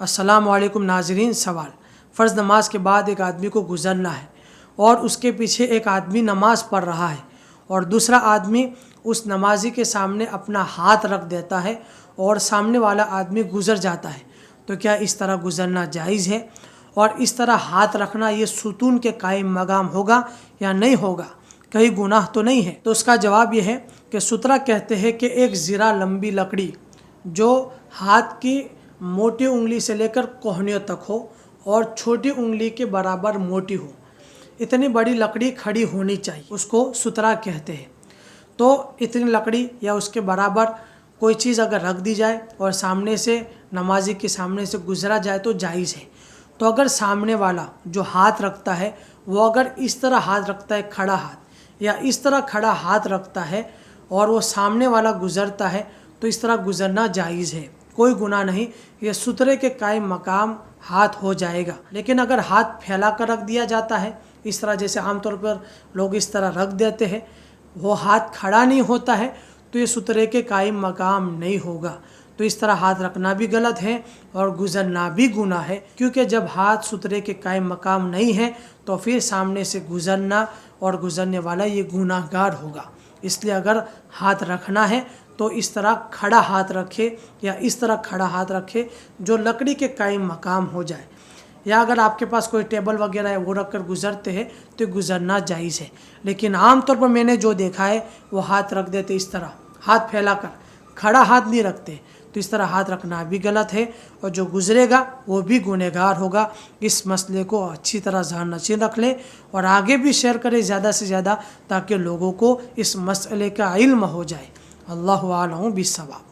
अस्सलाम वालेकुम नाज़रीन। सवाल, फ़र्ज़ नमाज के बाद एक आदमी को गुज़रना है और उसके पीछे एक आदमी नमाज़ पढ़ रहा है और दूसरा आदमी उस नमाजी के सामने अपना हाथ रख देता है और सामने वाला आदमी गुज़र जाता है, तो क्या इस तरह गुज़रना जायज़ है? और इस तरह हाथ रखना ये सुतून के कायम मकाम होगा या नहीं होगा? कहीं गुनाह तो नहीं है? तो उसका जवाब ये है कि सुतरा कहते हैं कि एक ज़िरा लंबी लकड़ी जो हाथ की मोटी उंगली से लेकर कोहनियों तक हो और छोटी उंगली के बराबर मोटी हो, इतनी बड़ी लकड़ी खड़ी होनी चाहिए, उसको सुतरा कहते हैं। तो इतनी लकड़ी या उसके बराबर कोई चीज़ अगर रख दी जाए और सामने से नमाजी के सामने से गुजरा जाए तो जायज़ है। तो अगर सामने वाला जो हाथ रखता है वो अगर इस तरह हाथ रखता है खड़ा हाथ, या इस तरह खड़ा हाथ रखता है और वो सामने वाला गुज़रता है, तो इस तरह गुज़रना जायज़ है, कोई गुनाह नहीं, ये सुतरे के कायम मकाम हाथ हो जाएगा। लेकिन अगर हाथ फैला कर रख दिया जाता है इस तरह, जैसे आमतौर पर लोग इस तरह रख देते हैं, वो हाथ खड़ा नहीं होता है, तो ये सुतरे के कायम मकाम नहीं होगा। तो इस तरह हाथ रखना भी गलत है और गुज़रना भी गुनाह है, क्योंकि जब हाथ सुतरे के कायम मकाम नहीं है तो फिर सामने से गुज़रना और गुज़रने वाला ये गुनाहगार होगा। इसलिए अगर हाथ रखना है तो इस तरह खड़ा हाथ रखे या इस तरह खड़ा हाथ रखे जो लकड़ी के कायम मकाम हो जाए, या अगर आपके पास कोई टेबल वगैरह है वो रख कर गुज़रते हैं तो गुज़रना जायज़ है। लेकिन आम तौर पर मैंने जो देखा है वो हाथ रख देते इस तरह, हाथ फैला कर, खड़ा हाथ नहीं रखते, तो इस तरह हाथ रखना भी गलत है और जो गुज़रेगा वो भी गुनहगार होगा। इस मसले को अच्छी तरह ज़हन नशीन रख लें और आगे भी शेयर करें ज़्यादा से ज़्यादा, ताकि लोगों को इस मसले का इल्म हो जाए। अल्लाहु आलम बिस्सवाब।